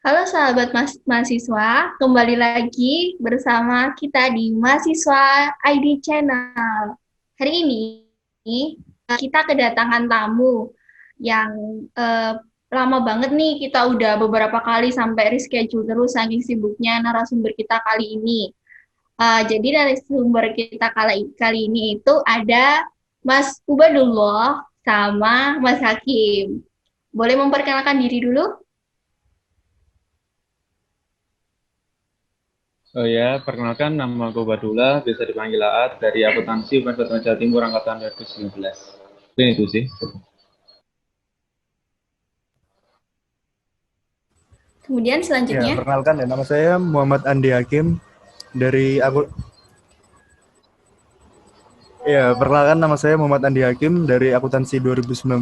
Halo sahabat mahasiswa, kembali lagi bersama kita di Mahasiswa ID Channel. Hari ini kita kedatangan tamu yang eh, lama banget nih, kita udah beberapa kali sampai reschedule terus saking sibuknya narasumber kita kali ini. Jadi narasumber kita kali ini itu ada Mas Ubadullah sama Mas Hakim. Boleh memperkenalkan diri dulu? Oh ya, perkenalkan nama aku Badula, bisa dipanggil Aat dari Akuntansi Universitas Jawa Timur Angkatan 2019. Ini itu sih. Kemudian Ya, selanjutnya, perkenalkan ya, nama saya Muhammad Andi Hakim dari aku. Ya, perkenalkan nama saya Muhammad Andi Hakim dari Akuntansi 2019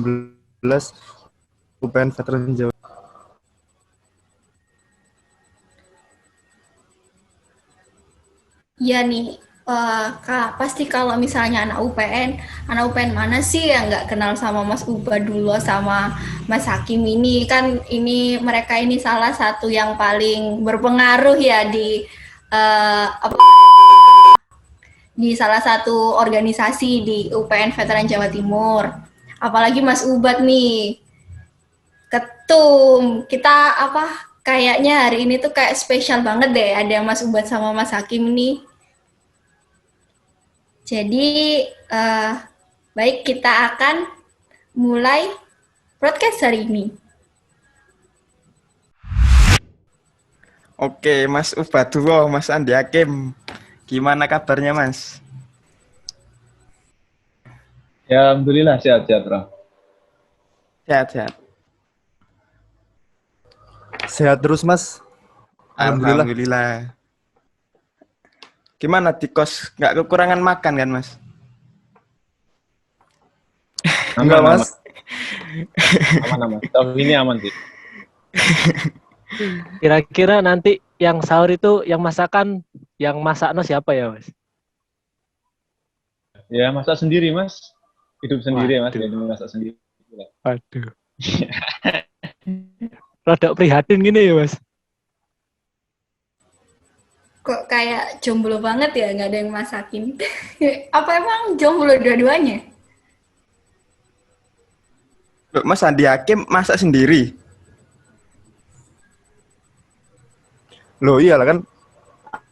UPN Veteran Jawa. ya nih, Kak, pasti kalau misalnya anak UPN mana sih yang nggak kenal sama Mas Uba dulu sama Mas Hakim ini? Kan ini mereka ini salah satu yang paling berpengaruh ya di salah satu organisasi di UPN Veteran Jawa Timur. Apalagi Mas Ubat nih, ketum. Kita kayaknya hari ini tuh kayak spesial banget deh ada Mas Ubat sama Mas Hakim nih. Jadi, uh, baik kita akan mulai broadcast hari ini. Oke, Mas Ubadullah, Mas Andi Hakim. Gimana kabarnya, Mas? Ya, Alhamdulillah sehat-sehat, Bro. Sehat-sehat. Sehat terus, Mas. Alhamdulillah. Alhamdulillah. Gimana di kos? Nggak kekurangan makan kan, Mas? Enggak, Aman, aman. Mas. Aman, aman. Tahun ini aman sih. Kira-kira nanti yang sahur itu yang masakan yang masakno siapa ya, Mas? Ya, masak sendiri, Mas. Hidup sendiri, Mas. Waduh. Jadi masak sendiri. Waduh. Rodok prihatin gini ya, Mas. Kok kayak jomblo banget ya, nggak ada yang masakin. Apa emang jomblo dua-duanya? Loh, Mas Andi Hakim masak sendiri. Loh, iyalah kan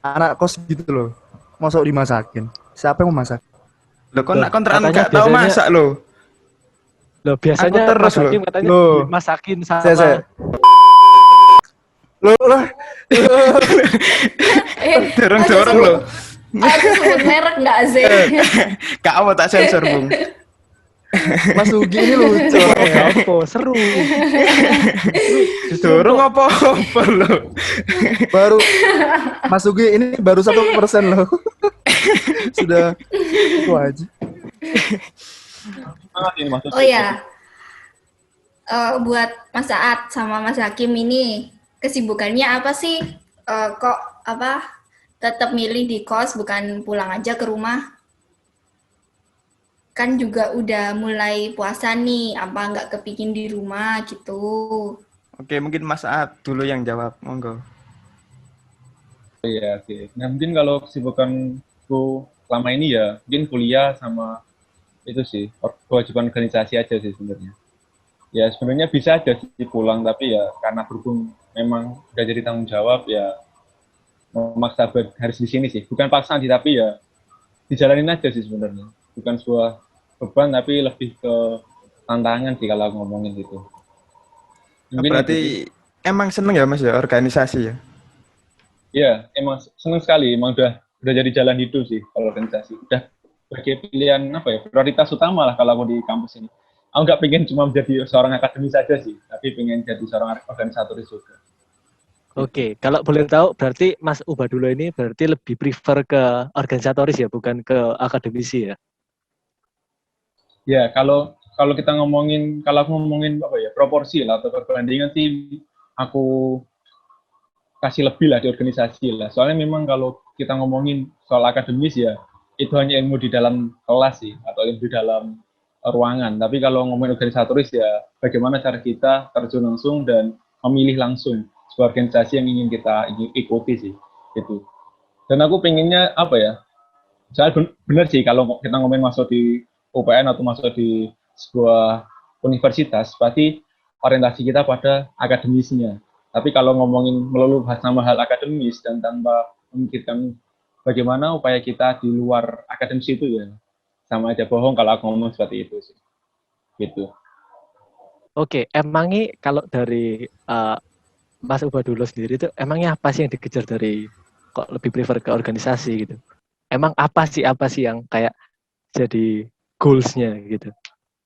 anak kos gitu loh. Masa dimasakin? Siapa yang mau masak? Loh, kok Loh, nak kontrakan katanya nggak tahu biasanya- masak loh. Loh, biasanya Aku terus Mas Hakim loh. katanya Loh. masakin Saya. sama Loh, loh. Dorong-dorong loh. Aku sebut merek nggak sih? Kak, apa tak sensor, Bung? Mas Ugi ini lucu orangnya. apa seru. Dorong apa-apa loh. Baru Mas Ugi ini baru 1% loh. Sudah itu aja. Semangat ini, Mas. Oh ya, buat Mas Saat sama Mas Hakim ini kesibukannya apa sih? Kok tetap milih di kos bukan pulang aja ke rumah? Kan juga udah mulai puasa nih, apa nggak kepingin di rumah gitu? Oke, mungkin Mas Aat dulu yang jawab. Monggo. Iya, oke. Nah, mungkin kalau kesibukanku selama ini ya, mungkin kuliah sama itu sih, kewajiban organisasi aja sih sebenarnya. Ya, sebenarnya bisa aja sih pulang, tapi ya karena berhubung memang udah jadi tanggung jawab, ya memaksa harus di sini sih. Bukan paksaan sih, tapi ya dijalanin aja sih sebenarnya. Bukan sebuah beban, tapi lebih ke tantangan sih kalau aku ngomongin gitu. Mungkin itu sih. Berarti emang seneng ya, Mas ya, organisasi ya? Ya, emang seneng sekali. Emang udah jadi jalan hidup sih kalau organisasi. Udah sebagai pilihan prioritas utama lah kalau aku di kampus ini. Aku nggak pengen cuma menjadi seorang akademis saja sih, tapi pengen jadi seorang organisatoris juga. Oke, kalau boleh tahu berarti Mas Ubadullah ini berarti lebih prefer ke organisatoris ya, bukan ke akademisi ya. Ya, kalau kita ngomongin, kalau aku ngomongin proporsi lah atau perbandingan sih, aku kasih lebih lah di organisasi lah. Soalnya memang kalau kita ngomongin soal akademis ya, itu hanya ilmu di dalam kelas sih, atau ilmu di dalam ruangan. Tapi kalau ngomongin organisatoris ya, bagaimana cara kita terjun langsung dan memilih langsung sebuah organisasi yang ingin kita ikuti sih, gitu. Dan aku pengennya apa ya? Soalnya benar sih kalau kita ngomongin masuk di UPN atau masuk di sebuah universitas, pasti orientasi kita pada akademisnya. Tapi kalau ngomongin melulu bahas nama hal akademis dan tanpa memikirkan bagaimana upaya kita di luar akademis itu ya sama aja bohong kalau aku ngomong seperti itu sih. Gitu. Oke, emangnya kalau dari Mas Ubadulo sendiri itu emangnya apa sih yang dikejar dari kok lebih prefer ke organisasi gitu? Emang apa sih yang kayak jadi goals-nya gitu?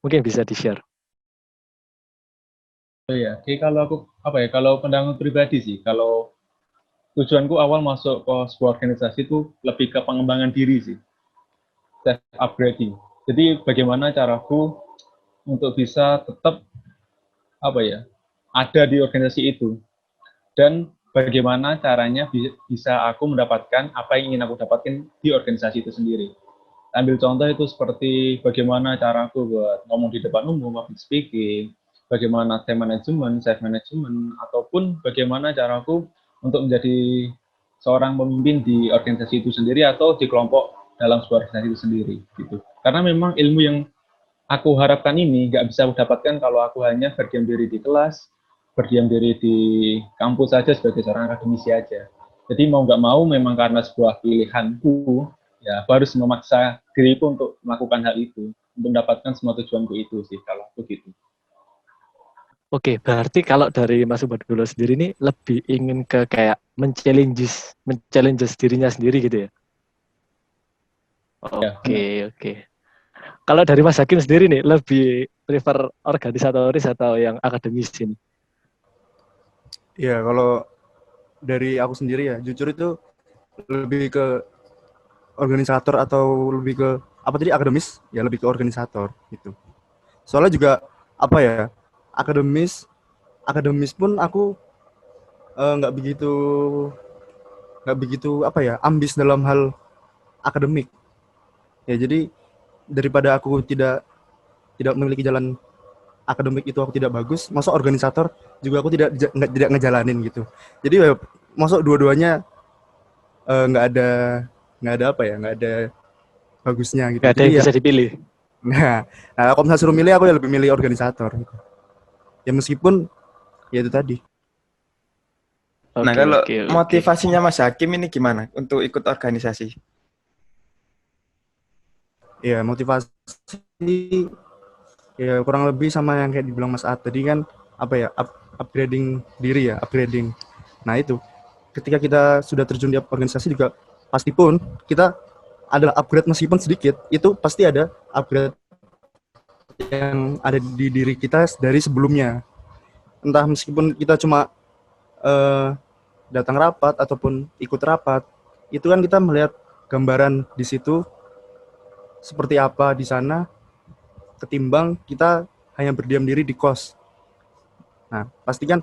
Mungkin bisa di-share. Oh iya, jadi kalau aku apa ya, kalau pandangan pribadi sih, kalau tujuanku awal masuk ke sebuah organisasi itu lebih ke pengembangan diri sih, self upgrading. Jadi bagaimana caraku untuk bisa tetap apa ya, ada di organisasi itu dan bagaimana caranya bisa aku mendapatkan apa yang ingin aku dapatkan di organisasi itu sendiri. Ambil contoh itu seperti bagaimana caraku buat ngomong di depan umum, public speaking, bagaimana time management, self management, ataupun bagaimana caraku untuk menjadi seorang pemimpin di organisasi itu sendiri atau di kelompok dalam sebuah organisasi itu sendiri gitu. Karena memang ilmu yang aku harapkan ini nggak bisa aku dapatkan kalau aku hanya berdiam diri di kelas, berdiam diri di kampus saja sebagai seorang akademisi aja. Jadi mau nggak mau memang karena sebuah pilihanku, ya aku harus memaksa diriku untuk melakukan hal itu, untuk mendapatkan semua tujuanku itu sih, kalau aku gitu. Oke, berarti kalau dari Mas Ubadulo sendiri ini lebih ingin ke kayak men-challenges dirinya sendiri gitu ya? Ya, benar. Oke. Kalau dari Mas Hakim sendiri nih, lebih prefer organisatoris atau yang akademis ini? Ya, kalau dari aku sendiri ya, jujur itu lebih ke organisator atau lebih ke apa tadi akademis? Ya lebih ke organisator gitu. Soalnya juga apa ya, akademis pun aku nggak begitu apa ya, ambis dalam hal akademik. Ya jadi daripada aku tidak memiliki jalan akademik itu aku tidak bagus, masuk organisator juga aku tidak ngejalanin gitu. Jadi ya, masuk dua-duanya nggak ada apa ya, nggak ada bagusnya gitu. Gak ada Jadi yang ya, bisa dipilih. nah kalau misalnya suruh milih aku ya lebih milih organisator. Gitu. Ya meskipun ya itu tadi. Nah, Oke, kalau oke. motivasinya Mas Hakim ini gimana untuk ikut organisasi? Ya motivasi ya kurang lebih sama yang kayak dibilang Mas Ad tadi kan, apa ya, upgrading diri ya, upgrading. Nah itu ketika kita sudah terjun di organisasi juga pasti pun kita adalah upgrade meskipun sedikit, itu pasti ada upgrade yang ada di diri kita dari sebelumnya. Entah meskipun kita cuma datang rapat ataupun ikut rapat, itu kan kita melihat gambaran di situ seperti apa di sana ketimbang kita hanya berdiam diri di kos. Nah, pastikan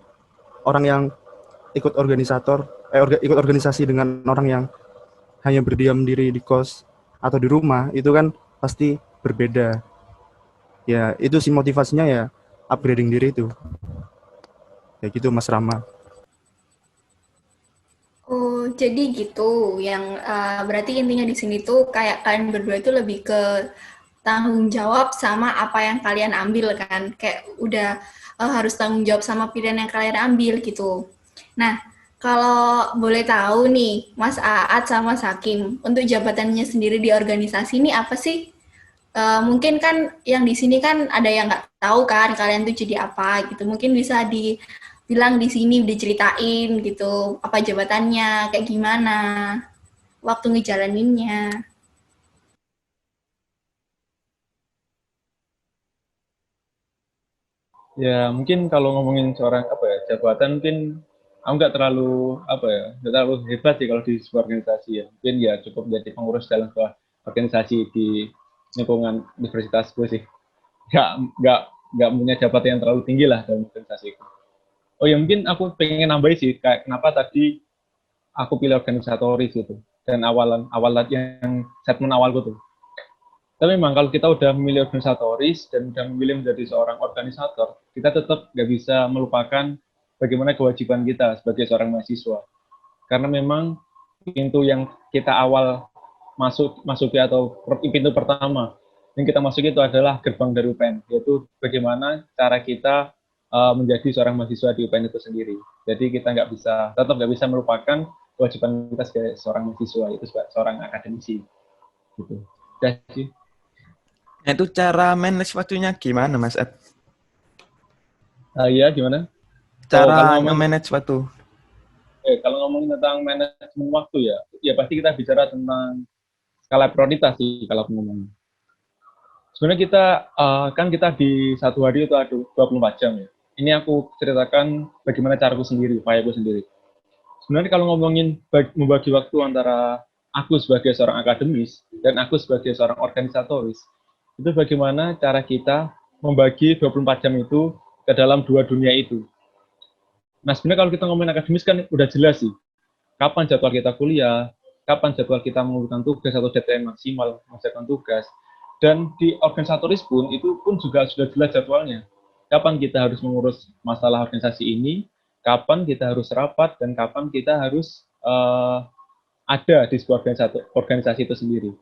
orang yang ikut ikut organisasi dengan orang yang hanya berdiam diri di kos atau di rumah itu kan pasti berbeda. Ya, itu sih motivasinya ya, upgrading diri itu. Ya gitu Mas Rama. Oh, jadi gitu. Yang berarti intinya di sini tuh kayak kalian berdua itu lebih ke tanggung jawab sama apa yang kalian ambil kan. Kayak udah harus tanggung jawab sama pilihan yang kalian ambil gitu. Nah, kalau boleh tahu nih, Mas Aat sama Mas Hakim, untuk jabatannya sendiri di organisasi ini apa sih? Mungkin kan yang di sini kan ada yang nggak tahu kan kalian tuh jadi apa gitu. Mungkin bisa dibilang di sini diceritain gitu apa jabatannya, kayak gimana, waktu ngejalaninnya. Ya mungkin kalau ngomongin seorang apa ya, jabatan mungkin aku nggak terlalu apa ya, nggak terlalu hebat sih kalau di sebuah organisasi ya. Mungkin ya cukup menjadi pengurus dalam sebuah organisasi di lingkungan universitas gue sih. Nggak nggak nggak punya jabatan yang terlalu tinggi lah dalam organisasi itu. Oh ya mungkin aku pengen nambahin sih kayak kenapa tadi aku pilih organisatoris gitu dan awal yang statement awalku tuh. Tapi memang kalau kita udah memilih organisatoris dan udah memilih menjadi seorang organisator, kita tetap nggak bisa melupakan bagaimana kewajiban kita sebagai seorang mahasiswa. Karena memang pintu yang kita awal masuki atau pintu pertama yang kita masuki itu adalah gerbang dari UPN, yaitu bagaimana cara kita menjadi seorang mahasiswa di UPN itu sendiri. Jadi kita tetap nggak bisa melupakan kewajiban kita sebagai seorang mahasiswa, itu sebagai seorang akademisi. Gitu. Jadi, Nah, itu cara manage waktunya gimana, Mas Ed? iya gimana? Cara nge-manage waktu. Kalau ngomongin tentang manajemen waktu ya pasti kita bicara tentang skala prioritas sih kalau aku ngomongin. Sebenarnya kita di satu hari itu ada 24 jam ya. Ini aku ceritakan bagaimana caraku sendiri, upayaku sendiri. Sebenarnya kalau ngomongin membagi waktu antara aku sebagai seorang akademis dan aku sebagai seorang organisatoris, itu bagaimana cara kita membagi 24 jam itu ke dalam dua dunia itu. Nah, sebenarnya kalau kita ngomongin akademis kan udah jelas sih, kapan jadwal kita kuliah, kapan jadwal kita mengumpulkan tugas atau deadline maksimal mengerjakan tugas. Dan di organisatoris pun, itu pun juga sudah jelas jadwalnya. Kapan kita harus mengurus masalah organisasi ini, kapan kita harus rapat, dan kapan kita harus ada di sebuah organisasi itu sendiri.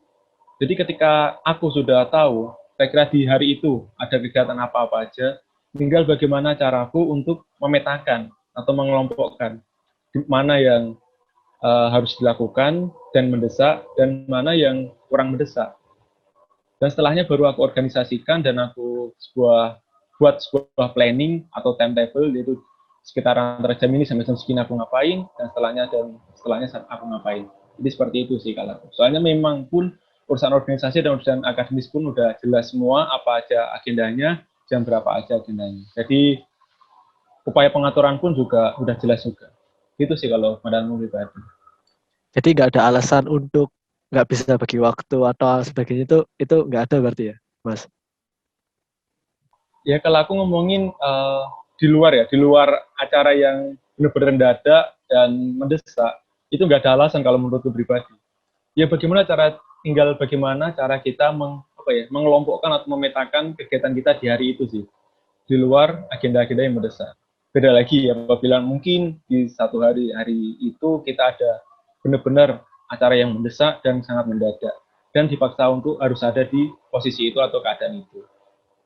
Jadi ketika aku sudah tahu, saya kira di hari itu ada kegiatan apa-apa aja, tinggal bagaimana caraku untuk memetakan atau mengelompokkan mana yang harus dilakukan dan mendesak, dan mana yang kurang mendesak. Dan setelahnya baru aku organisasikan dan aku buat sebuah planning atau timetable, yaitu sekitar antara jam ini sampai jam segini aku ngapain, dan setelahnya aku ngapain. Jadi seperti itu sih kalau aku. Soalnya memang pun urusan organisasi dan urusan akademis pun udah jelas semua apa aja agendanya, jam berapa aja agendanya. Jadi upaya pengaturan pun juga udah jelas juga. Itu sih kalau pandanganku pribadi. Jadi nggak ada alasan untuk nggak bisa bagi waktu atau sebagainya, itu nggak ada berarti ya, Mas? Ya kalau aku ngomongin di luar acara yang benar-benar mendadak dan mendesak, itu nggak ada alasan kalau menurutku pribadi. Ya bagaimana cara kita mengelompokkan atau memetakan kegiatan kita di hari itu sih, di luar agenda-agenda yang mendesak. Beda lagi ya apabila mungkin di satu hari itu kita ada benar-benar acara yang mendesak dan sangat mendadak, dan dipaksa untuk harus ada di posisi itu atau keadaan itu.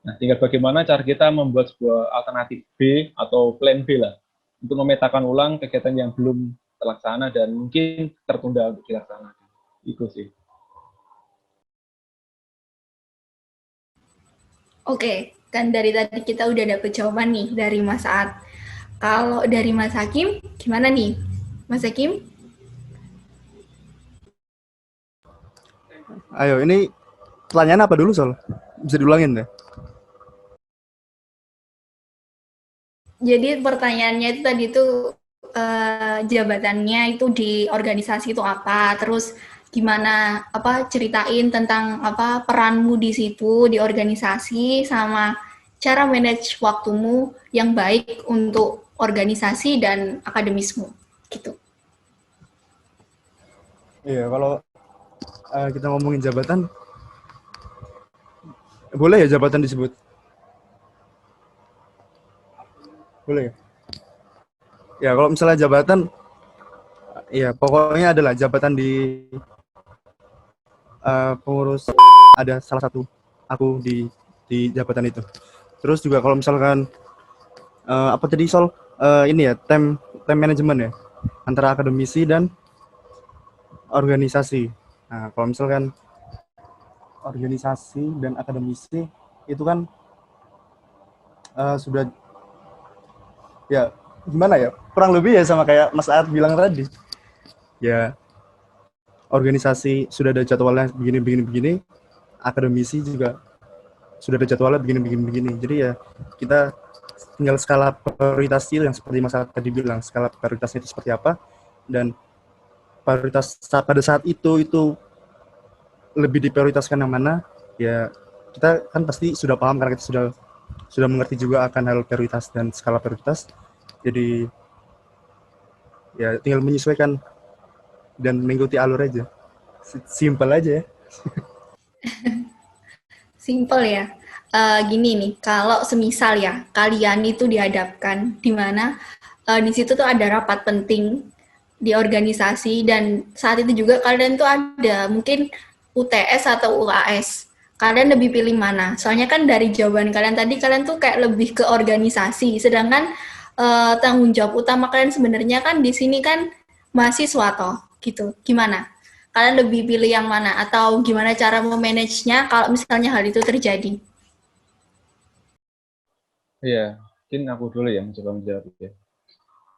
Nah, tinggal bagaimana cara kita membuat sebuah alternatif B atau plan B lah, untuk memetakan ulang kegiatan yang belum terlaksana dan mungkin tertunda untuk dilaksanakan. Itu sih. Oke, kan dari tadi kita udah dapet jawaban nih dari Mas Saad. Kalau dari Mas Hakim, gimana nih? Mas Hakim? Ayo, ini pertanyaan apa dulu, Sol? Bisa diulangin deh. Jadi pertanyaannya itu tadi tuh jabatannya itu di organisasi itu apa, terus gimana ceritain tentang peranmu di situ di organisasi, sama cara manage waktumu yang baik untuk organisasi dan akademismu gitu. Iya, kalau kita ngomongin jabatan, boleh ya jabatan disebut? Boleh ya? Ya, kalau misalnya jabatan, ya pokoknya adalah jabatan di pengurus, ada salah satu aku di jabatan itu. Terus juga kalau misalkan apa tadi Sol, ini ya time management ya, antara akademisi dan organisasi. Nah, kalau misalkan organisasi dan akademisi itu kan sudah ya gimana ya, kurang lebih ya sama kayak Mas Aad bilang tadi. Ya, organisasi sudah ada jadwalnya begini, akademisi juga sudah ada jadwalnya begini. Jadi ya kita tinggal skala prioritas yang seperti Mas Aad tadi bilang, skala prioritasnya itu seperti apa, dan prioritas pada saat itu lebih diprioritaskan yang mana. Ya kita kan pasti sudah paham karena kita sudah mengerti juga akan hal prioritas dan skala prioritas. Jadi ya tinggal menyesuaikan dan mengikuti alur aja. Simple aja ya. Simple ya. Gini nih, kalau semisal ya kalian itu dihadapkan di mana di situ tuh ada rapat penting di organisasi, dan saat itu juga kalian tuh ada mungkin UTS atau UAS. Kalian lebih pilih mana? Soalnya kan dari jawaban kalian tadi, kalian tuh kayak lebih ke organisasi, sedangkan tanggung jawab utama kalian sebenarnya kan di sini kan mahasiswa toh, gitu. Gimana? Kalian lebih pilih yang mana? Atau gimana cara memanage-nya kalau misalnya hal itu terjadi? Iya, mungkin aku dulu yang mencoba menjawab ya.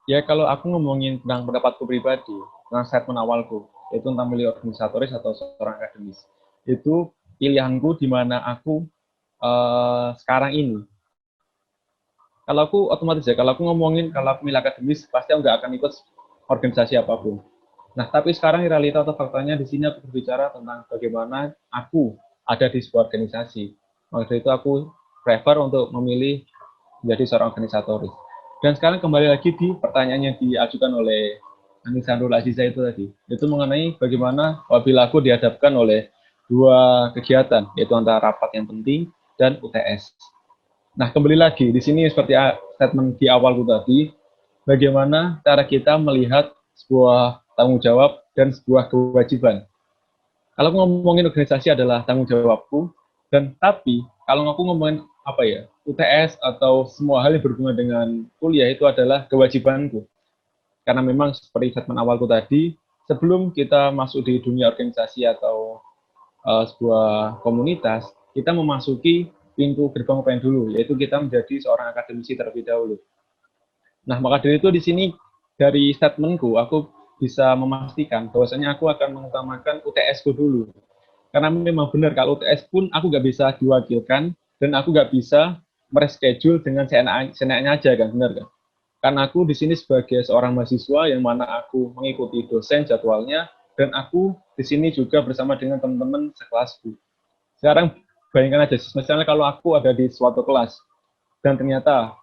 Ya kalau aku ngomongin tentang pendapatku pribadi, tentang statement awalku, yaitu tentang milih organisatoris atau seorang akademis, itu pilihanku di mana aku sekarang ini. Kalau aku otomatis ya, kalau aku ngomongin kalau aku milih akademis, pasti aku nggak akan ikut organisasi apapun. Nah, tapi sekarang realita atau faktanya di sini aku berbicara tentang bagaimana aku ada di sebuah organisasi. Maka dari itu aku prefer untuk memilih menjadi seorang organisatoris. Dan sekarang kembali lagi di pertanyaan yang diajukan oleh Anisandrul Aziza itu tadi. Itu mengenai bagaimana apabila aku dihadapkan oleh dua kegiatan, yaitu antara rapat yang penting dan UTS. Nah, kembali lagi, di sini seperti statement di awalku tadi, bagaimana cara kita melihat sebuah tanggung jawab dan sebuah kewajiban. Kalau aku ngomongin organisasi adalah tanggung jawabku, dan tapi kalau aku ngomongin apa ya, UTS atau semua hal yang berhubungan dengan kuliah itu adalah kewajibanku. Karena memang seperti statement awalku tadi, sebelum kita masuk di dunia organisasi atau sebuah komunitas, kita memasuki pintu gerbang UPN dulu, yaitu kita menjadi seorang akademisi terlebih dahulu. Nah, maka dari itu di sini dari statementku, aku bisa memastikan bahwasanya aku akan mengutamakan UTS-ku dulu. Karena memang benar, kalau UTS pun aku nggak bisa diwakilkan, dan aku nggak bisa mereschedule dengan seenaknya aja, kan, benar kan? Karena aku di sini sebagai seorang mahasiswa yang mana aku mengikuti dosen jadwalnya, dan aku di sini juga bersama dengan teman-teman sekelasku. Sekarang bayangkan aja, misalnya kalau aku ada di suatu kelas, dan ternyata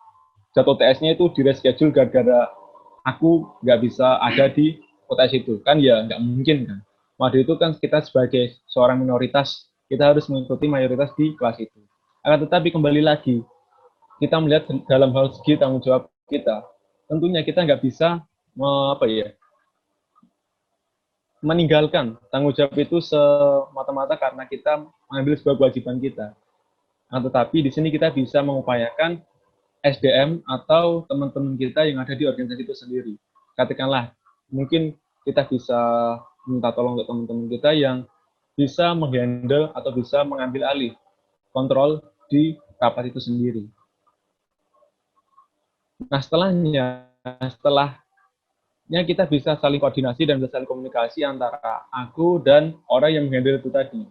jadwal UTS-nya itu di-reschedule gara-gara aku nggak bisa ada di UTS itu, kan ya nggak mungkin kan. Maka itu kan kita sebagai seorang minoritas, kita harus mengikuti mayoritas di kelas itu. Akan tetapi kembali lagi, kita melihat dalam hal segi tanggung jawab kita, tentunya kita nggak bisa meninggalkan tanggung jawab itu semata-mata karena kita mengambil sebuah kewajiban kita. Nah, tetapi di sini kita bisa mengupayakan SDM atau teman-teman kita yang ada di organisasi itu sendiri. Katakanlah, mungkin kita bisa minta tolong untuk teman-teman kita yang bisa menghandle atau bisa mengambil alih kontrol di rapat itu sendiri. Nah, setelahnya kita bisa saling koordinasi dan bisa saling komunikasi antara aku dan orang yang menghandle itu tadi.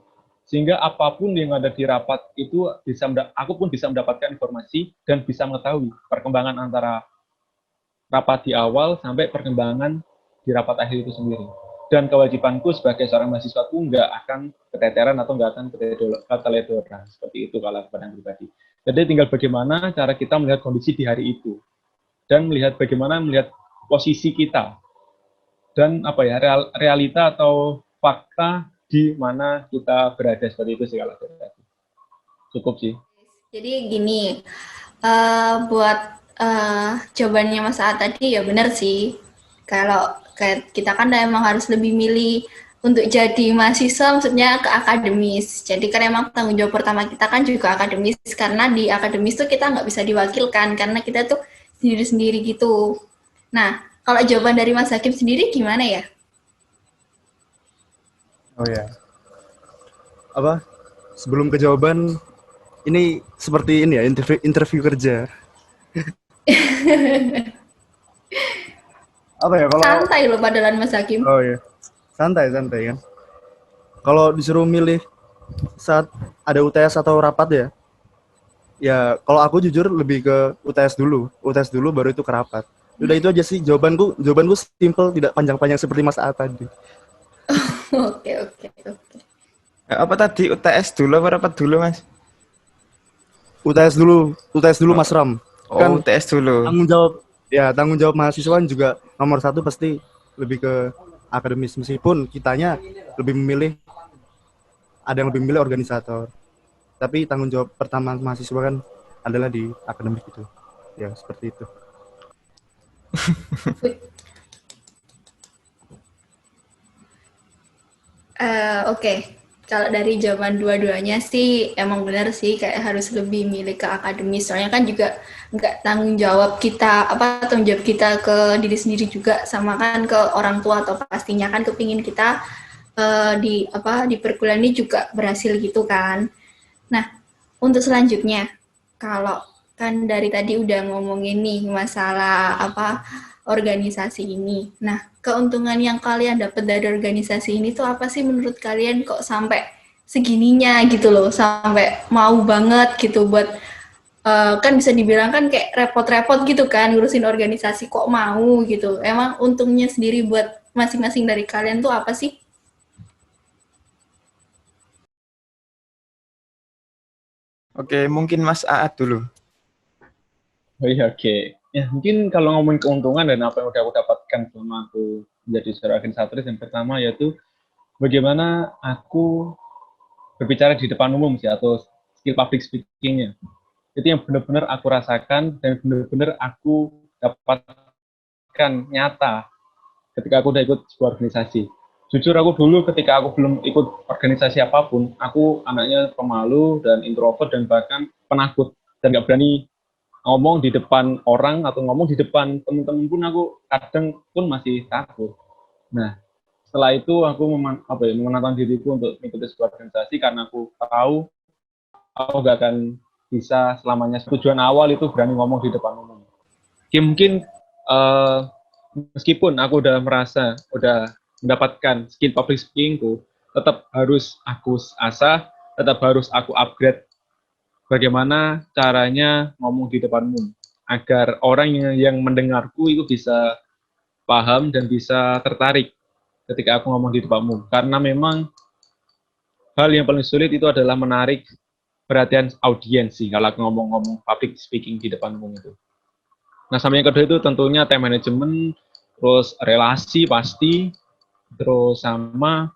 Sehingga apapun yang ada di rapat itu aku pun bisa mendapatkan informasi dan bisa mengetahui perkembangan antara rapat di awal sampai perkembangan di rapat akhir itu sendiri. Dan kewajibanku sebagai seorang mahasiswa itu nggak akan keteteran atau nggak akan keteledoran. Seperti itu kalau pandangan pribadi. Jadi tinggal bagaimana cara kita melihat kondisi di hari itu. Dan bagaimana melihat posisi kita. Dan realita atau fakta di mana kita berada, seperti itu sih kalau cukup sih. Jadi gini, buat jawabannya Mas Aat tadi ya benar sih. Kalau kita kan emang harus lebih milih untuk jadi mahasiswa, maksudnya ke akademis. Jadi kan emang tanggung jawab pertama kita kan juga akademis, karena di akademis tuh kita nggak bisa diwakilkan karena kita tuh sendiri-sendiri gitu. Nah, kalau jawaban dari Mas Hakim sendiri gimana ya? Oh ya. Sebelum ke jawaban, ini seperti ini ya, interview kerja. Kalau santai loh padalan Mas Hakim. Oh ya. Santai kan. Kalau disuruh milih saat ada UTS atau rapat ya. Ya, kalau aku jujur lebih ke UTS dulu baru itu ke rapat. Udah itu aja sih jawabanku simple, tidak panjang-panjang seperti Mas A tadi. Oke. Apa tadi, UTS dulu apa rapat dulu, Mas? UTS dulu Mas Ram. Kan UTS dulu. Tanggung jawab mahasiswa juga nomor satu pasti lebih ke akademis, meskipun kitanya ada yang lebih memilih organisator. Tapi tanggung jawab pertama mahasiswa kan adalah di akademik itu. Ya, seperti itu. Oke. Kalau dari zaman dua-duanya sih emang benar sih kayak harus lebih milih ke akademis. Soalnya kan juga nggak tanggung jawab kita tanggung jawab kita ke diri sendiri juga sama kan ke orang tua atau pastinya kan kepingin kita di perkuliahan ini juga berhasil gitu kan. Nah, untuk selanjutnya kalau kan dari tadi udah ngomongin nih masalah organisasi ini. Nah, keuntungan yang kalian dapat dari organisasi ini tuh apa sih menurut kalian kok sampai segininya gitu loh, sampai mau banget gitu buat kan bisa dibilang kan kayak repot-repot gitu kan ngurusin organisasi kok mau gitu. Emang untungnya sendiri buat masing-masing dari kalian tuh apa sih? Oke, mungkin Mas Aat dulu. Oh iya, oke. Ya, mungkin kalau ngomongin keuntungan dan apa yang udah aku dapatkan selama aku menjadi seorang organisatoris, yang pertama yaitu bagaimana aku berbicara di depan umum sih, atau skill public speaking-nya. Itu yang benar-benar aku rasakan dan benar-benar aku dapatkan nyata ketika aku udah ikut sebuah organisasi. Jujur aku dulu ketika aku belum ikut organisasi apapun, aku anaknya pemalu dan introvert dan bahkan penakut dan nggak berani ngomong di depan orang atau ngomong di depan teman-teman pun aku kadang pun masih takut. Nah, setelah itu aku menantang diriku untuk mengikuti sebuah organisasi karena aku tahu aku gak akan bisa selamanya. Tujuan awal itu berani ngomong di depan umum. Mungkin meskipun aku udah merasa udah mendapatkan skill public speakingku, tetap harus aku asah, tetap harus aku upgrade bagaimana caranya ngomong di depan umum agar orang yang mendengarku itu bisa paham dan bisa tertarik ketika aku ngomong di depan umum. Karena memang hal yang paling sulit itu adalah menarik perhatian audiens sih kalau aku ngomong-ngomong public speaking di depan umum itu. Nah, sama yang kedua itu tentunya time management, terus relasi pasti, terus sama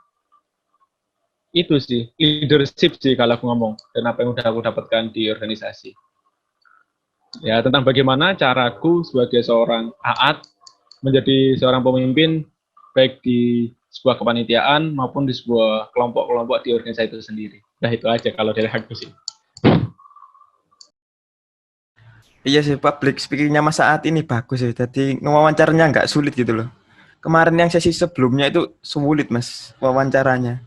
itu sih, leadership sih kalau aku ngomong, dan apa yang udah aku dapatkan di organisasi. Ya, tentang bagaimana caraku sebagai seorang AAT menjadi seorang pemimpin, baik di sebuah kepanitiaan maupun di sebuah kelompok-kelompok di organisasi itu sendiri. Nah, itu aja kalau dari aku sih. Iya sih, public speaking-nya Mas Aat ini bagus ya. Jadi wawancaranya nggak sulit gitu loh. Kemarin yang sesi sebelumnya itu sulit Mas wawancaranya.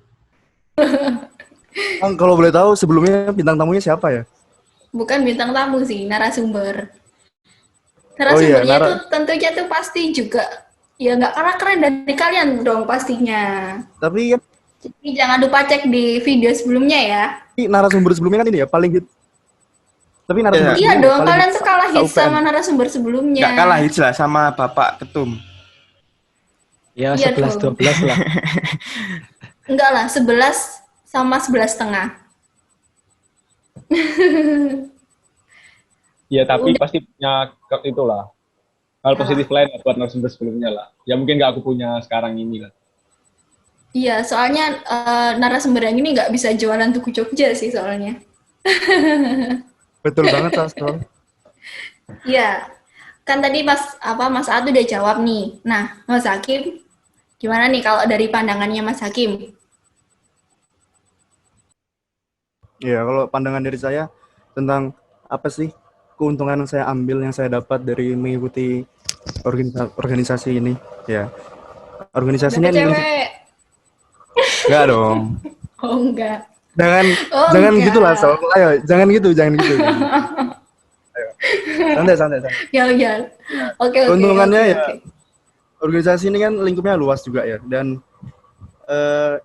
Bang, kalau boleh tahu sebelumnya bintang tamunya siapa ya? Bukan bintang tamu sih, narasumber. Oh iya, Narasumbernya itu tentunya tuh pasti juga ya nggak kalah keren dari kalian dong pastinya. tapi kan Jadi jangan lupa cek di video sebelumnya ya. ini narasumber sebelumnya kan ini ya paling hit. Tapi narasumber Ya, Iya sebelumnya dong, paling kalian hit tuh kalah hits UPN. sama narasumber sebelumnya. nggak kalah hits lah sama Bapak Ketum. Ya, Iya 11 dong. 12 lah. Enggak lah, 11 sama 11,5. Ya, tapi Udah. pasti punya itulah hal positif lain buat narasumber sebelumnya lah. Ya mungkin nggak aku punya sekarang ini lah. Iya, soalnya narasumber yang ini nggak bisa jualan tuku Jogja sih soalnya. Betul banget, Sastro. Iya, kan tadi Mas Adu udah jawab nih. Nah, Mas Hakim, gimana nih kalau dari pandangannya Mas Hakim? Ya, kalau pandangan dari saya tentang apa sih keuntungan yang saya ambil, yang saya dapat dari mengikuti organisasi ini, ya. Organisasinya Dapet cewek? enggak dong. Oh enggak. Jangan Oh jangan enggak. gitulah, Sol. Ayo, jangan gitu. Ayo. Santai. Ya. Oke. Keuntungannya ya, organisasi ini kan lingkupnya luas juga ya, dan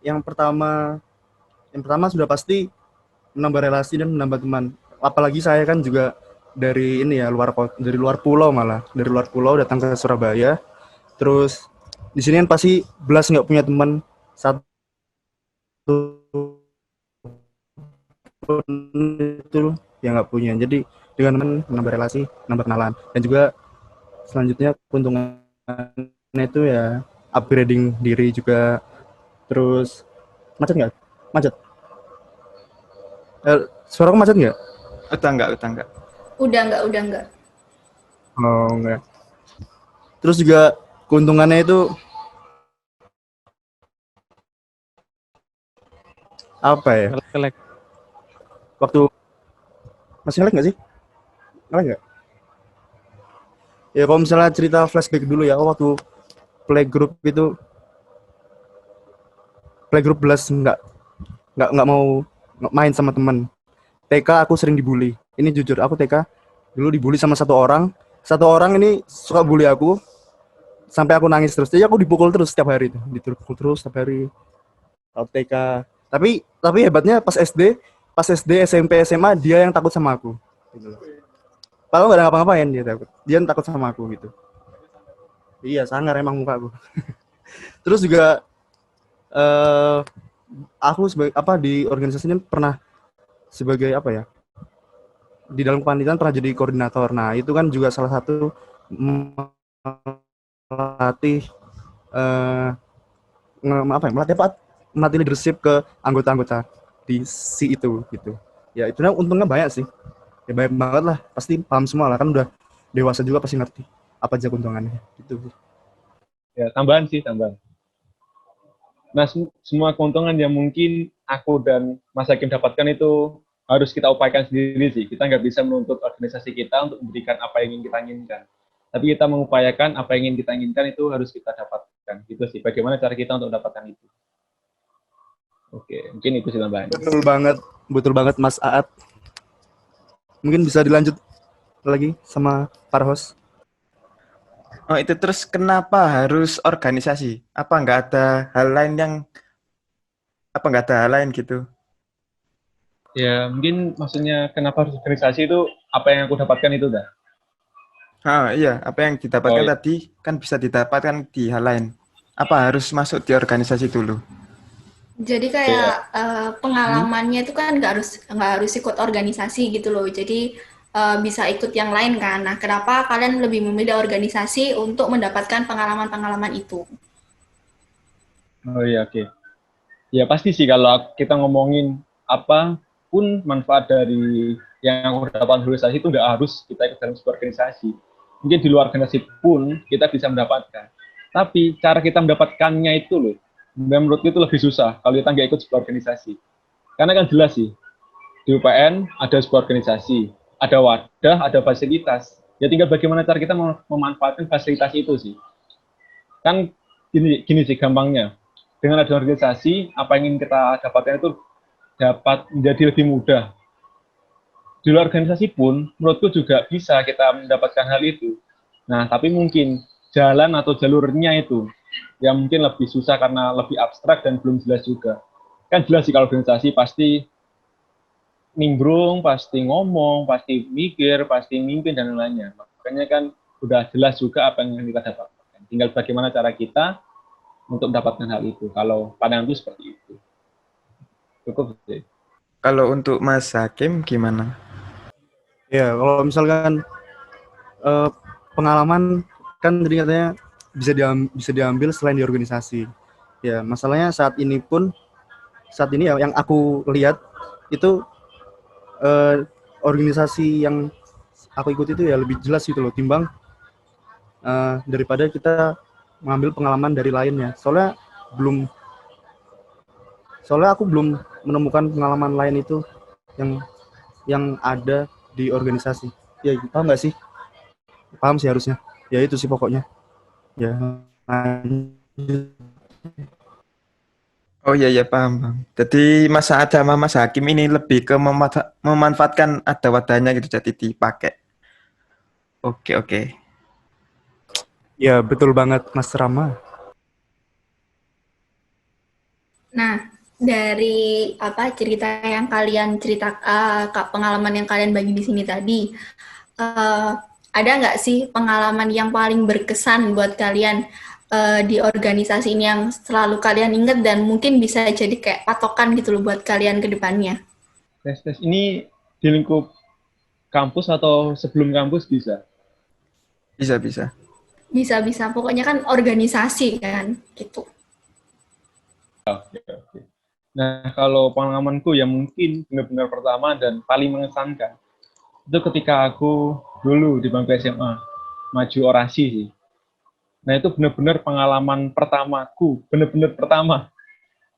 yang pertama sudah pasti menambah relasi dan menambah teman. Apalagi saya kan juga dari ini ya dari luar pulau, datang ke Surabaya. Terus di sini kan pasti belas nggak punya teman satu pun itu yang nggak punya. Jadi dengan teman menambah relasi, menambah kenalan, dan juga selanjutnya keuntungannya itu ya upgrading diri juga. Terus macet? Suaraku macet nggak? Udah enggak. Udah enggak. Oh enggak. Terus juga keuntungannya itu apa ya? Ngelek-ngelek. Waktu masih ngelag nggak sih? Ngelag nggak? Ya kalau misalnya cerita flashback dulu ya, waktu playgroup belas nggak mau main sama teman. TK aku sering dibully. Ini jujur, aku TK dulu dibully sama satu orang. Satu orang ini suka bully aku sampai aku nangis terus. Jadi aku dipukul terus setiap hari itu, dipukul terus setiap hari. Waktu TK. Tapi hebatnya pas SD, SMP, SMA dia yang takut sama aku. Gitu loh. Padahal nggak ada ngapa-ngapain dia takut. Dia yang takut sama aku gitu. Iya, sangar emang muka aku. Terus juga aku sebagai di organisasi ini pernah sebagai apa ya? Di dalam kepanitiaan pernah jadi koordinator. Nah, itu kan juga salah satu melatih melatih leadership ke anggota-anggota di si itu gitu. Ya, itu untungnya banyak sih. Ya banyak banget lah, pasti paham semua lah, kan udah dewasa juga pasti ngerti apa aja keuntungannya gitu. Ya, tambahan. Nah, semua keuntungan yang mungkin aku dan Mas Hakim dapatkan itu harus kita upayakan sendiri sih. Kita nggak bisa menuntut organisasi kita untuk memberikan apa yang ingin kita inginkan. Tapi kita mengupayakan apa yang ingin kita inginkan itu harus kita dapatkan. Gitu sih, bagaimana cara kita untuk mendapatkan itu. Oke, mungkin itu sih tambahan. Betul banget Mas Aat. Mungkin bisa dilanjut lagi sama para host. Oh, itu terus kenapa harus organisasi? Apa nggak ada hal lain gitu? Ya, mungkin maksudnya kenapa harus organisasi itu apa yang aku dapatkan itu dah. Iya, apa yang didapatkan tadi kan bisa didapatkan di hal lain. Apa harus masuk di organisasi dulu? Jadi kayak pengalamannya itu kan nggak harus ikut organisasi gitu loh. Jadi bisa ikut yang lain kan. Nah, kenapa kalian lebih memilih organisasi untuk mendapatkan pengalaman-pengalaman itu? Oh iya, oke. Ya pasti sih kalau kita ngomongin apapun manfaat dari yang aku dapat organisasi itu nggak harus kita ikut dalam sebuah organisasi. Mungkin di luar organisasi pun kita bisa mendapatkan. Tapi cara kita mendapatkannya itu loh, menurutku itu lebih susah kalau kita nggak ikut sebuah organisasi. Karena kan jelas sih, di UPN ada sebuah organisasi, ada wadah, ada fasilitas. Ya tinggal bagaimana cara kita memanfaatkan fasilitas itu sih. Kan gini sih gampangnya. Dengan ada organisasi, apa yang ingin kita dapatkan itu dapat menjadi lebih mudah. Di luar organisasi pun, menurutku juga bisa kita mendapatkan hal itu. Nah, tapi mungkin jalan atau jalurnya itu yang mungkin lebih susah karena lebih abstrak dan belum jelas juga. Kan jelas sih kalau organisasi pasti nimbrung, pasti ngomong, pasti mikir, pasti mimpin, dan lainnya. Makanya kan udah jelas juga apa yang kita dapatkan. Tinggal bagaimana cara kita untuk mendapatkan hal itu. Kalau pandangan itu seperti itu. Cukup sih. Kalau untuk Mas Hakim gimana? Ya, kalau misalkan pengalaman kan tadi katanya bisa diambil selain di organisasi. Ya, masalahnya saat ini ya yang aku lihat itu organisasi yang aku ikut itu ya lebih jelas gitu loh timbang daripada kita mengambil pengalaman dari lainnya. Soalnya aku belum menemukan pengalaman lain itu yang ada di organisasi. Ya, paham nggak sih? Paham sih harusnya. Ya itu sih pokoknya. Ya. Oh iya paham. Jadi Mas Saad sama Mas Hakim ini lebih ke memanfaatkan ada wadahnya gitu jadi dipakai. Oke. Ya betul banget Mas Rama. Nah, dari cerita yang kalian pengalaman yang kalian bagi di sini tadi, ada nggak sih pengalaman yang paling berkesan buat kalian di organisasi ini yang selalu kalian ingat dan mungkin bisa jadi kayak patokan gitu loh buat kalian ke depannya? Tes ini di lingkup kampus atau sebelum kampus bisa? Bisa. Bisa. Pokoknya kan organisasi kan, gitu. Oke. Nah, kalau pengalamanku yang mungkin benar-benar pertama dan paling mengesankan, itu ketika aku dulu di bangku SMA, maju orasi sih. Nah itu benar-benar pengalaman pertamaku, benar-benar pertama.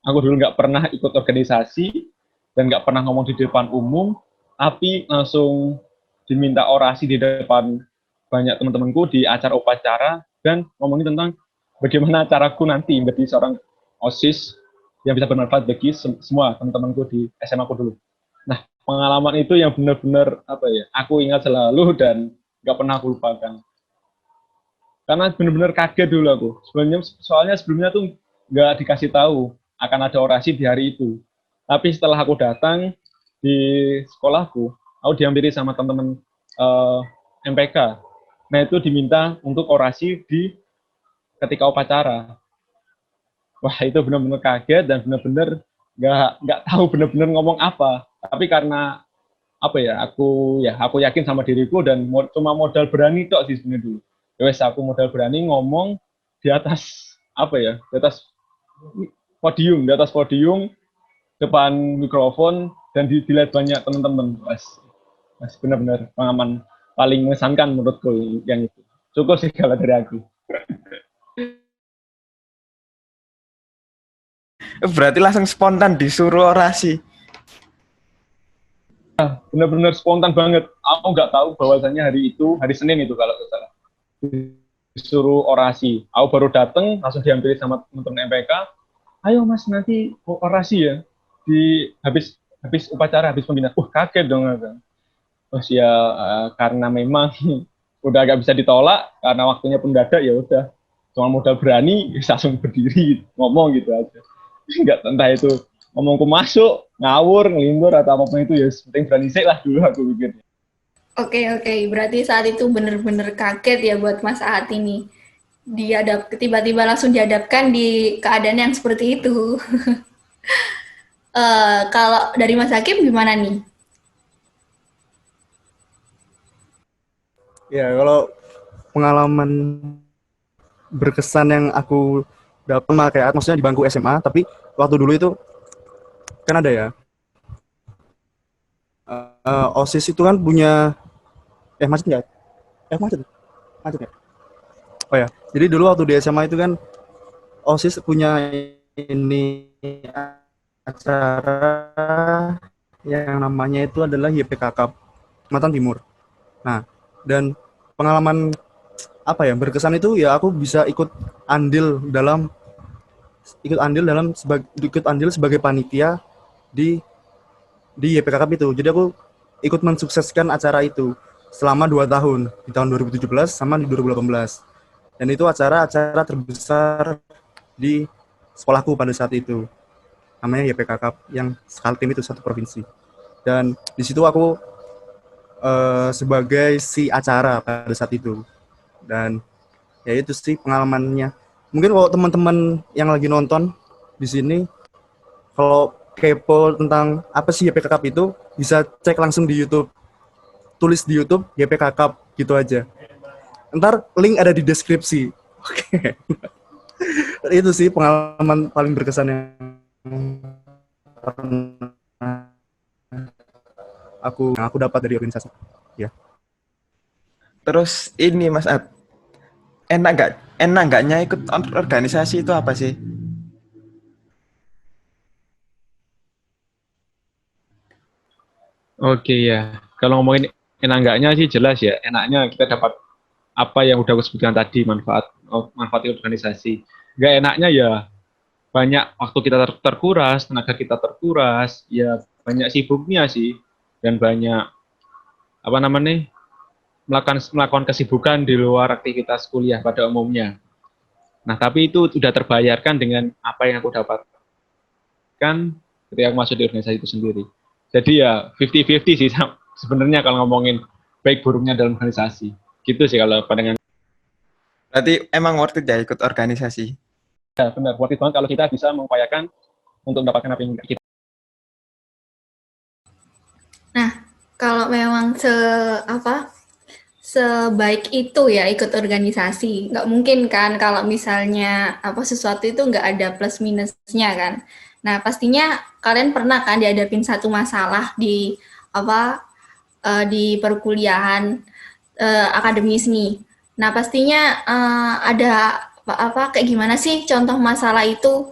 Aku dulu nggak pernah ikut organisasi dan nggak pernah ngomong di depan umum, tapi langsung diminta orasi di depan banyak teman-temanku di acara upacara dan ngomongin tentang bagaimana caraku nanti menjadi seorang OSIS yang bisa bermanfaat bagi semua teman-temanku di SMA aku dulu. Nah, pengalaman itu yang benar-benar apa ya, aku ingat selalu dan nggak pernah aku lupakan. Karena benar-benar kaget dulu aku. Soalnya sebelumnya tuh nggak dikasih tahu akan ada orasi di hari itu. Tapi setelah aku datang di sekolahku, aku dihampiri sama teman-teman MPK. Nah itu diminta untuk orasi di ketika upacara. Wah itu benar-benar kaget dan benar-benar nggak tahu benar-benar ngomong apa. Tapi karena apa ya, aku yakin sama diriku dan cuma modal berani tok sih sebenarnya dulu. Ya wes aku modal berani ngomong di atas apa ya, di atas podium depan mikrofon dan dilihat banyak teman-teman. Mas benar-benar pengalaman paling mengesankan menurutku yang itu. Cukup sih kalau dari aku. Berarti langsung spontan disuruh orasi. Benar-benar spontan banget. Aku nggak tahu bahwasannya hari itu, hari Senin itu kalau nggak salah, disuruh orasi. Aku baru datang, langsung dihampiri sama teman-teman MPK. Ayo mas, nanti orasi ya. Di habis upacara, habis pembinaan. Kaget dong. Terus ya karena memang udah agak bisa ditolak, karena waktunya pun mendadak, ya udah. Cuma modal berani, langsung berdiri, ngomong gitu aja. Nggak entah itu ngomongku masuk, ngawur, ngelindur, atau apapun itu, ya penting berani sih lah dulu aku pikir. Oke. Berarti saat itu benar-benar kaget ya buat Mas Ahat ini. Tiba-tiba langsung dihadapkan di keadaan yang seperti itu. Kalau dari Mas Hakim gimana nih? Ya, kalau pengalaman berkesan yang aku dapat kayak maksudnya di bangku SMA, tapi waktu dulu itu kan ada ya. OSIS itu kan punya macet nggak? Macet nggak? Oh ya, jadi dulu waktu di SMA itu kan OSIS punya ini acara yang namanya itu adalah YPK Cup Kalimantan Timur. Nah, dan pengalaman apa ya berkesan itu ya aku bisa ikut andil sebagai panitia di YPK Cup itu. Jadi aku ikut mensukseskan acara itu selama 2 tahun, di tahun 2017 sama di 2018. Dan itu acara terbesar di sekolahku pada saat itu. Namanya YPK Cup yang Skaltim itu satu provinsi. Dan di situ aku sebagai si acara pada saat itu. Dan ya itu sih pengalamannya. Mungkin kalau teman-teman yang lagi nonton di sini, kalau kepo tentang apa sih YPK Cup itu, bisa cek langsung di YouTube. Tulis di YouTube YPK Cup gitu aja. Ntar link ada di deskripsi. Oke. Itu sih pengalaman paling berkesan yang aku dapat dari organisasi. Ya. Terus ini Mas Ad, enak nggaknya ikut organisasi itu apa sih? Oke ya, kalau ngomongin enak enggaknya sih jelas ya. Enaknya kita dapat apa yang udah aku sebutkan tadi, manfaat organisasi. Enggak enaknya ya banyak waktu kita terkuras, tenaga kita terkuras, ya banyak sibuknya sih, dan banyak apa namanya melakukan kesibukan di luar aktivitas kuliah pada umumnya. Nah tapi itu sudah terbayarkan dengan apa yang aku dapatkan ketika aku masuk di organisasi itu sendiri. Jadi ya 50-50 sih sebenarnya kalau ngomongin baik buruknya dalam organisasi. Gitu sih kalau pandangan. Berarti emang worth it ya ikut organisasi? Ya benar, worth it banget kalau kita bisa mengupayakan untuk mendapatkan apa yang kita. Nah, kalau memang sebaik itu ya ikut organisasi, nggak mungkin kan kalau misalnya sesuatu itu nggak ada plus minusnya kan. Nah, pastinya kalian pernah kan dihadapin satu masalah di perkuliahan akademis nih. Nah, pastinya ada apa kayak gimana sih contoh masalah itu?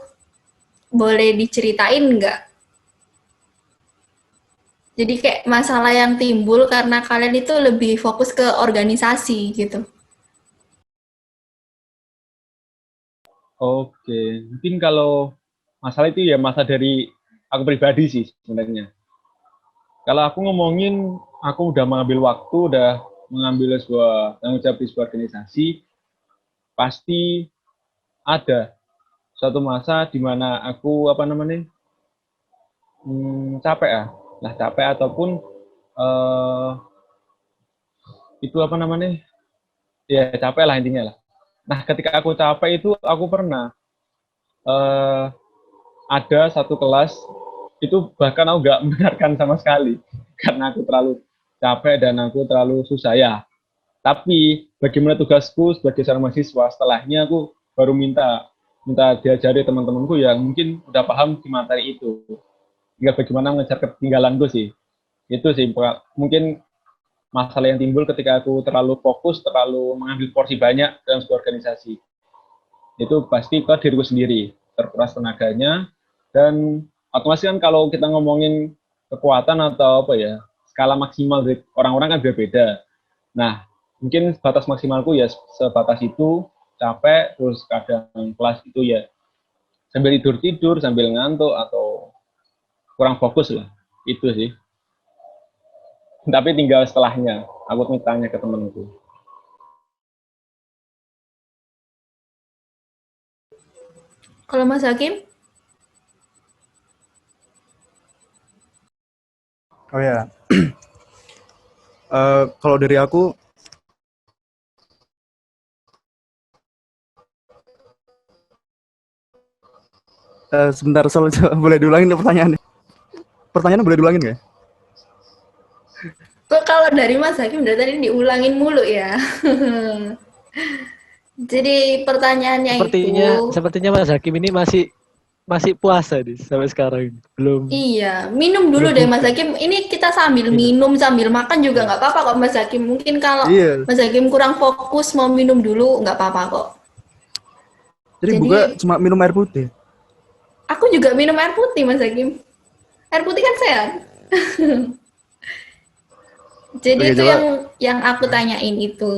Boleh diceritain nggak? Jadi kayak masalah yang timbul karena kalian itu lebih fokus ke organisasi gitu. Oke, mungkin kalau masalah itu ya masa dari aku pribadi sih sebenarnya. Kalau aku ngomongin, aku udah mengambil waktu, udah mengambil sebuah tanggung jawab di sebuah organisasi, pasti ada suatu masa di mana aku apa namanya capek ya, lah capek ataupun eh, itu apa namanya ya capek lah intinya lah. Nah ketika aku capek itu aku pernah eh, ada satu kelas itu bahkan aku nggak mendengarkan sama sekali karena aku terlalu capek dan aku terlalu susah ya. Tapi bagaimana tugasku sebagai seorang mahasiswa setelahnya aku baru minta minta diajari teman-temanku yang mungkin udah paham di materi itu. Hingga bagaimana mengejar ketinggalanku sih. Itu sih mungkin masalah yang timbul ketika aku terlalu fokus, terlalu mengambil porsi banyak dalam sebuah organisasi. Itu pasti ke diriku sendiri, terkuras tenaganya, dan otomatis kan kalau kita ngomongin kekuatan atau apa ya, skala maksimal dari orang-orang kan berbeda. Nah, mungkin batas maksimalku ya sebatas itu, capek, terus kadang kelas itu ya sambil tidur-tidur, sambil ngantuk, atau kurang fokus lah. Itu sih. Tapi tinggal setelahnya, aku mintanya ke temenku. Kalau Mas Hakim? Oh ya, kalau dari aku, sebentar, boleh diulangin pertanyaannya? Pertanyaannya boleh diulangin nggak? Kok kalau dari Mas Hakim dari tadi diulangin mulu ya? Jadi pertanyaannya itu, Sepertinya Mas Hakim ini masih puasa nih sampai sekarang. Belum iya, minum dulu belum deh Mas buka. Hakim. Ini kita sambil Minum. minum, sambil makan juga nggak apa-apa kok Mas Hakim. Mungkin kalau Iya. Mas Hakim kurang fokus mau minum dulu, nggak apa-apa kok. Jadi buka Jadi, cuma minum air putih. aku juga minum air putih Mas Hakim. Air putih kan sehat. Jadi Oke, itu coba. yang aku tanyain itu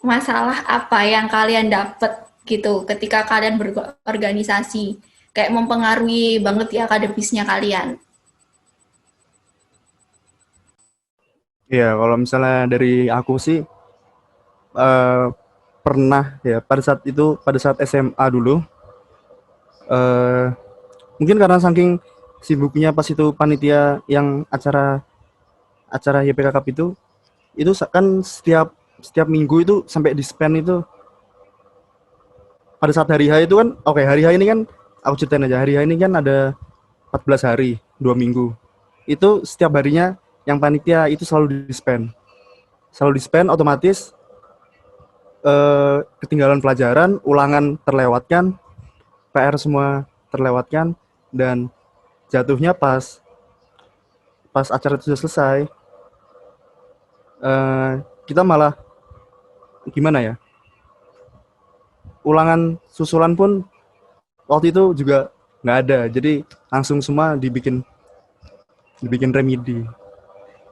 masalah apa yang kalian dapat gitu ketika kalian berorganisasi kayak mempengaruhi banget ya akademisnya kalian. Iya, kalau misalnya dari aku sih, eh, pernah ya pada saat SMA dulu, eh, mungkin karena saking sibuknya pas itu panitia yang acara acara YPK Cup itu kan setiap setiap minggu itu sampai di spend itu pada saat hari H itu kan, oke, hari H ini kan aku ceritain aja, hari H ini kan ada 14 hari, 2 minggu. Itu setiap harinya yang panitia itu selalu di spend otomatis, ketinggalan pelajaran, ulangan terlewatkan, PR semua terlewatkan, dan jatuhnya pas pas acara itu sudah selesai, kita malah gimana ya, ulangan susulan pun waktu itu juga nggak ada, jadi langsung semua dibikin dibikin remedi.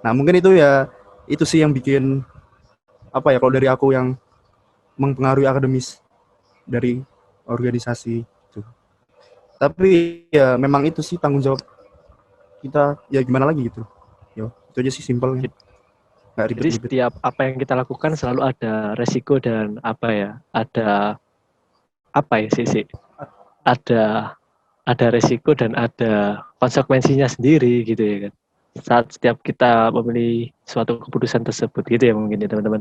Nah mungkin itu ya, itu sih yang bikin apa ya, kalau dari aku yang mempengaruhi akademis dari organisasi itu. Tapi ya memang itu sih tanggung jawab kita, ya gimana lagi gitu. Yo, itu aja sih simpelnya, nggak Jadi ribet-ribet. setiap apa yang kita lakukan selalu ada resiko dan apa ya, apa ya sih, ada resiko dan ada konsekuensinya sendiri gitu ya kan. Saat setiap kita memilih suatu keputusan tersebut gitu ya mungkin ya teman-teman.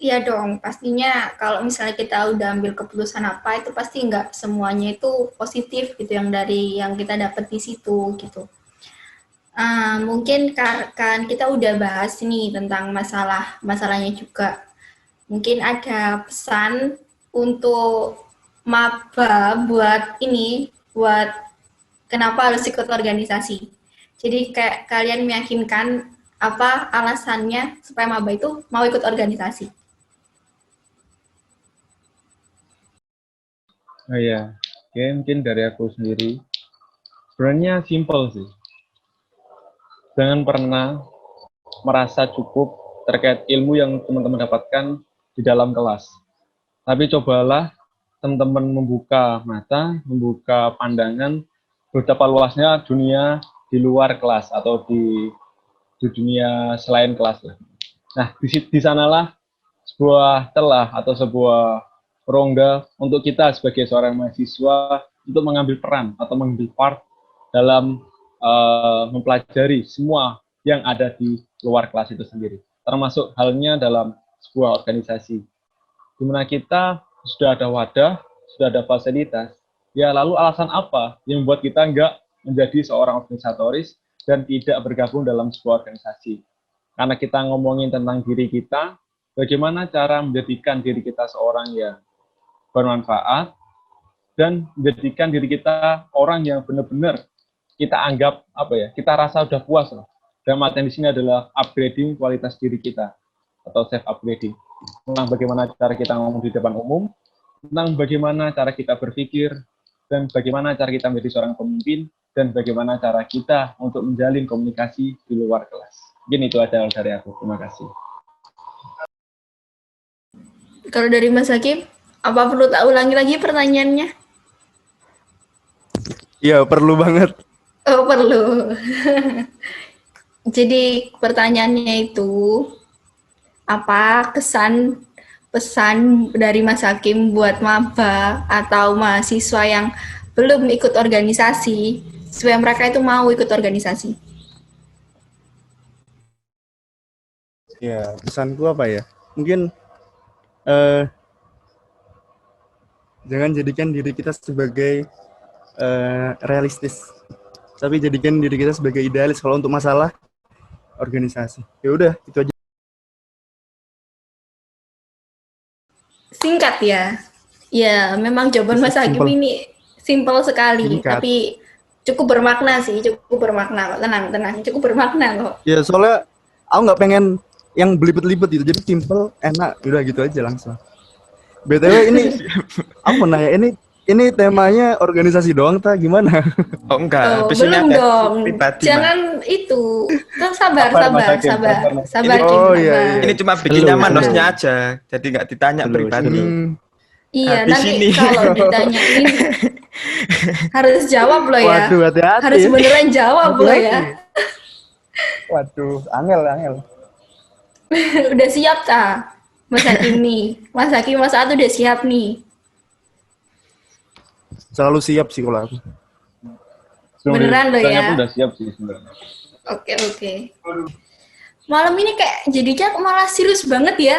Iya dong, pastinya kalau misalnya kita udah ambil keputusan apa itu pasti nggak semuanya itu positif gitu yang dari yang kita dapat di situ gitu. Mungkin kan kita udah bahas nih tentang masalahnya juga. Mungkin ada pesan untuk maba buat kenapa harus ikut organisasi. Jadi kayak kalian meyakinkan apa alasannya supaya maba itu mau ikut organisasi. Oh iya, oke, mungkin dari aku sendiri. Sebenarnya simple sih. Jangan pernah merasa cukup terkait ilmu yang teman-teman dapatkan di dalam kelas. Tapi cobalah teman-teman membuka mata, membuka pandangan betapa luasnya dunia di luar kelas atau di dunia selain kelas. Nah, di sanalah sebuah celah atau sebuah rongga untuk kita sebagai seorang mahasiswa untuk mengambil peran atau mengambil part dalam mempelajari semua yang ada di luar kelas itu sendiri. Termasuk halnya dalam sebuah organisasi. Di mana kita sudah ada wadah, sudah ada fasilitas, ya lalu alasan apa yang membuat kita enggak menjadi seorang organisatoris dan tidak bergabung dalam sebuah organisasi? Karena kita ngomongin tentang diri kita, bagaimana cara menjadikan diri kita seorang yang bermanfaat dan menjadikan diri kita orang yang benar-benar kita anggap apa ya, kita rasa udah puas loh. Dan materi di sini adalah upgrading kualitas diri kita atau self upgrading. Tentang bagaimana cara kita ngomong di depan umum, tentang bagaimana cara kita berpikir, dan bagaimana cara kita menjadi seorang pemimpin, dan bagaimana cara kita untuk menjalin komunikasi di luar kelas. Mungkin itu aja dari aku. Terima kasih. Kalau dari Mas Hakim, apa perlu tak ulangi lagi pertanyaannya? Iya, perlu banget. Oh, perlu. Jadi pertanyaannya itu, apa kesan pesan dari Mas Hakim buat maba atau mahasiswa yang belum ikut organisasi, supaya mereka itu mau ikut organisasi? Ya, pesanku apa ya? Mungkin jangan jadikan diri kita sebagai realistis, tapi jadikan diri kita sebagai idealis kalau untuk masalah organisasi. Ya udah, itu aja. Singkat ya. Ya, memang jawaban Mas Hakim Simple. ini simpel sekali, Singkat. tapi cukup bermakna sih, cukup bermakna. Tenang, cukup bermakna kok. Ya, soalnya aku nggak pengen yang belibet-libet gitu, jadi simple, enak, udah gitu aja langsung. BTW ini, aku mau nanya, ini temanya organisasi doang tak gimana? Oh enggak, Oh, habis ini belum ada dong. pribadi, Mas. Jangan itu. Tuh, sabar, Sabar, Mas sabar, Hakim, sabar, sabar, Mas. sabar, Ini- Kim, oh, sabar. iya, iya. Ini cuma bikin Belum, nyaman belum. hostnya aja, jadi nggak ditanya pribadi. Iya, Habis nanti ini. kalau ditanyain harus jawab loh ya. Waduh, hati-hati. Harus beneran jawab loh ya. Waduh, angel. Udah siap tak? Mas Hakim nih. Mas Hakim, Mas Atu udah siap nih. Selalu siap sih kalau aku. Beneran loh Saya ya? pun udah siap sih sebenarnya. Oke. Malam ini kayak jadinya malah serius banget ya.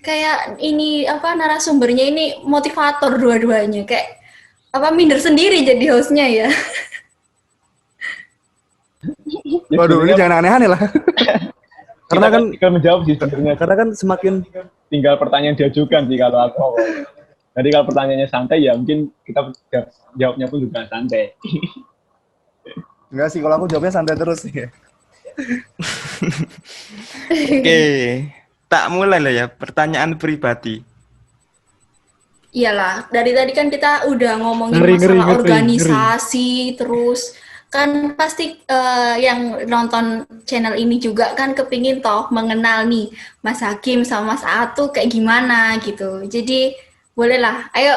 Kayak ini apa narasumbernya ini motivator dua-duanya. Kayak apa minder sendiri jadi hostnya ya. Ya, Waduh, ini sebenarnya jangan aneh-aneh lah. Karena kita kan tinggal menjawab sih sebenarnya. karena kan semakin Tinggal pertanyaan diajukan sih kalau aku. Jadi kalau pertanyaannya santai ya mungkin kita jawabnya pun juga santai. enggak sih, kalau aku jawabnya santai terus sih. Oke, tak mulai lah ya, pertanyaan pribadi. Iyalah, dari tadi kan kita udah ngomongin Ngeri, masalah ngeri, organisasi, terus kan pasti yang nonton channel ini juga kan kepingin toh mengenal nih Mas Hakim sama Mas Atu kayak gimana gitu. Jadi bolehlah, ayo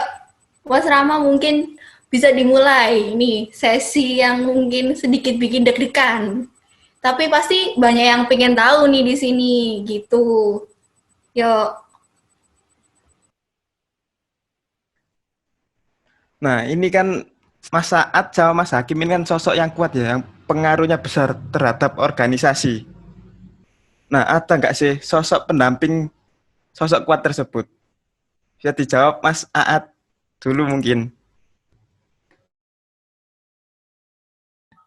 Mas Rama mungkin bisa dimulai nih sesi yang mungkin sedikit bikin deg-degan. Tapi pasti banyak yang pengen tahu nih di sini gitu. Yuk. Nah, ini kan Mas Saad sama Mas Hakim ini kan sosok yang kuat ya, yang pengaruhnya besar terhadap organisasi. Nah, ada nggak sih sosok pendamping sosok kuat tersebut? Bisa dijawab Mas Aad dulu mungkin.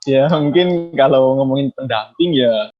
Ya mungkin kalau ngomongin pendamping ya